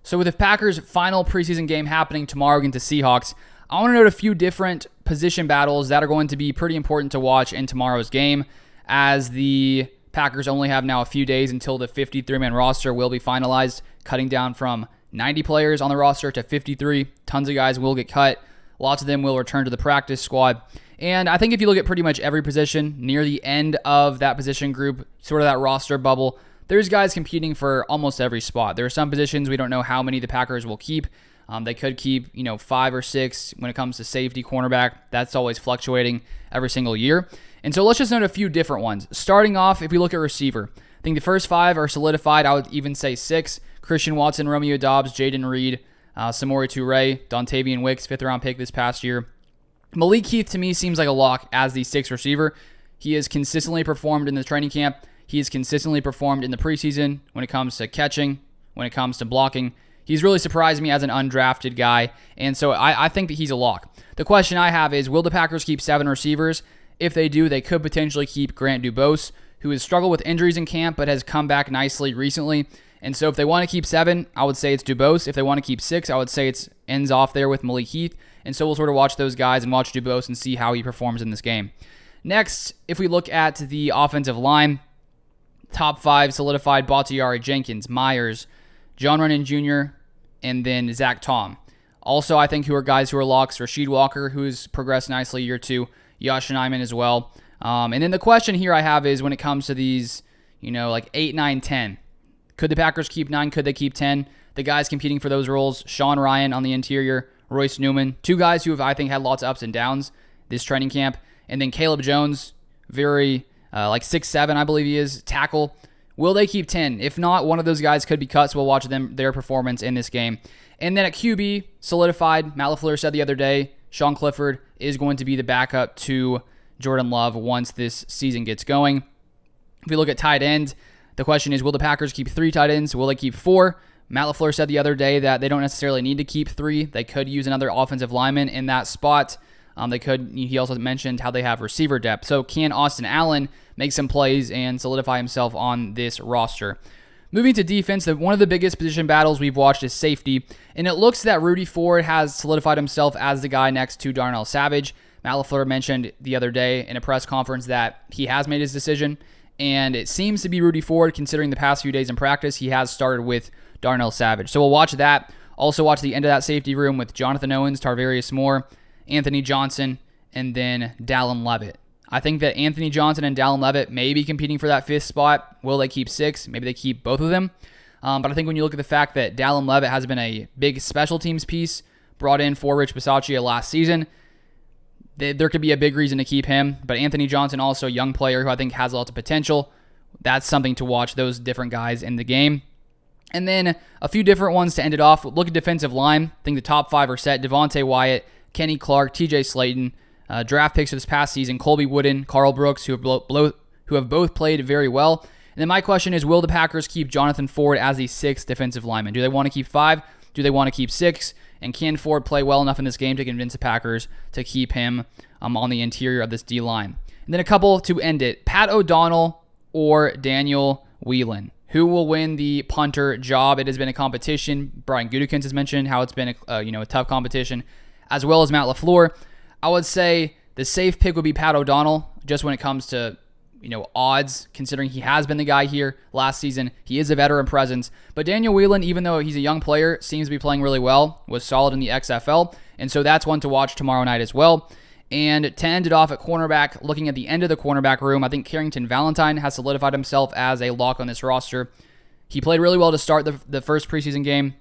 So with the Packers' final preseason game happening tomorrow against the Seahawks, I want to note a few different position battles that are going to be pretty important to watch in tomorrow's game, as the Packers only have now a few days until the 53-man roster will be finalized, cutting down from 90 players on the roster to 53. Tons of guys will get cut. Lots of them will return to the practice squad. And I think if you look at pretty much every position near the end of that position group, sort of that roster bubble, there's guys competing for almost every spot. There are some positions we don't know how many the Packers will keep. They could keep, 5 or 6 when it comes to safety, cornerback. That's always fluctuating every single year. And so let's just note a few different ones. Starting off, if we look at receiver, I think the first 5 are solidified. I would even say 6. Christian Watson, Romeo Doubs, Jaden Reed, Samori Toure, Dontavian Wicks, 5th-round pick this past year. Malik Heath, to me, seems like a lock as the 6th receiver. He has consistently performed in the training camp. He has consistently performed in the preseason when it comes to catching, when it comes to blocking. He's really surprised me as an undrafted guy, and so I think that he's a lock. The question I have is, will the Packers keep 7 receivers? If they do, they could potentially keep Grant Dubose, who has struggled with injuries in camp but has come back nicely recently. And so if they want to keep 7, I would say it's Dubose. If they want to keep 6, I would say it ends off there with Malik Heath. And so we'll sort of watch those guys and watch Dubose and see how he performs in this game. Next, if we look at the offensive line, top 5 solidified: Bakhtiari, Jenkins, Myers, John Runyon Jr., and then Zach Tom. Also, I think who are guys who are locks: Rasheed Walker, who's progressed nicely year 2, Yosh Nijman as well. And then the question here I have is, when it comes to these, like 8, 9, 10, could the Packers keep 9? Could they keep 10? The guys competing for those roles: Sean Ryan on the interior, Royce Newman, 2 guys who have, I think, had lots of ups and downs this training camp. And then Caleb Jones, very 6'7", I believe he is, tackle. Will they keep 10? If not, one of those guys could be cut, so we'll watch their performance in this game. And then at QB, solidified, Matt LaFleur said the other day, Sean Clifford is going to be the backup to Jordan Love once this season gets going. If we look at tight end, the question is, will the Packers keep 3 tight ends? Will they keep 4? Matt LaFleur said the other day that they don't necessarily need to keep 3. They could use another offensive lineman in that spot. He also mentioned how they have receiver depth. So can Austin Allen make some plays and solidify himself on this roster? Moving to defense, one of the biggest position battles we've watched is safety, and it looks that Rudy Ford has solidified himself as the guy next to Darnell Savage. Matt LaFleur mentioned the other day in a press conference that he has made his decision, and it seems to be Rudy Ford, considering the past few days in practice. He has started with Darnell Savage. So we'll watch that. Also watch the end of that safety room with Jonathan Owens, Tarvarius Moore, Anthony Johnson, and then Dallin Levitt. I think that Anthony Johnson and Dallin Levitt may be competing for that 5th spot. Will they keep 6? Maybe they keep both of them. But I think when you look at the fact that Dallin Levitt has been a big special teams piece, brought in for Rich Bisaccia last season, there could be a big reason to keep him. But Anthony Johnson, also a young player who I think has lots of potential. That's something to watch, those different guys in the game. And then a few different ones to end it off. Look at defensive line. I think the top 5 are set: Devontae Wyatt, Kenny Clark, TJ Slayton, draft picks for this past season: Colby Wooden, Carl Brooks, who have both played very well. And then my question is, will the Packers keep Jonathan Ford as the 6th defensive lineman? Do they want to keep 5? Do they want to keep 6? And can Ford play well enough in this game to convince the Packers to keep him on the interior of this D-line? And then a couple to end it: Pat O'Donnell or Daniel Whelan. Who will win the punter job? It has been a competition. Brian Gutekunst has mentioned how it's been a tough competition, as well as Matt LaFleur. I would say the safe pick would be Pat O'Donnell, just when it comes to odds, considering he has been the guy here last season. He is a veteran presence. But Daniel Whelan, even though he's a young player, seems to be playing really well, was solid in the XFL, and so that's one to watch tomorrow night as well. And to end it off at cornerback, looking at the end of the cornerback room, I think Carrington Valentine has solidified himself as a lock on this roster. He played really well to start the first preseason game.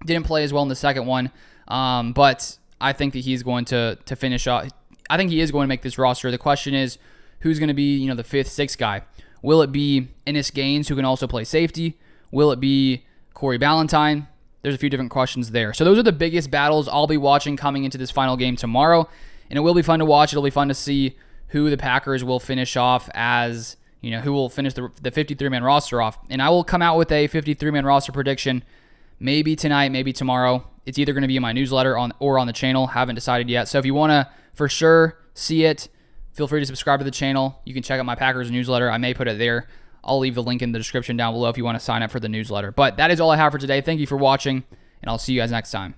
Didn't play as well in the second one, but I think that he's going to finish off. I think he is going to make this roster. The question is, who's going to be the 5th, 6th guy? Will it be Ennis Gaines, who can also play safety? Will it be Corey Ballantyne? There's a few different questions there. So those are the biggest battles I'll be watching coming into this final game tomorrow. And it will be fun to watch. It'll be fun to see who the Packers will finish off as, who will finish the 53-man roster off. And I will come out with a 53-man roster prediction maybe tonight, maybe tomorrow. It's either going to be in my newsletter or on the channel. Haven't decided yet. So if you want to for sure see it, feel free to subscribe to the channel. You can check out my Packers newsletter. I may put it there. I'll leave the link in the description down below if you want to sign up for the newsletter. But that is all I have for today. Thank you for watching. and I'll see you guys next time.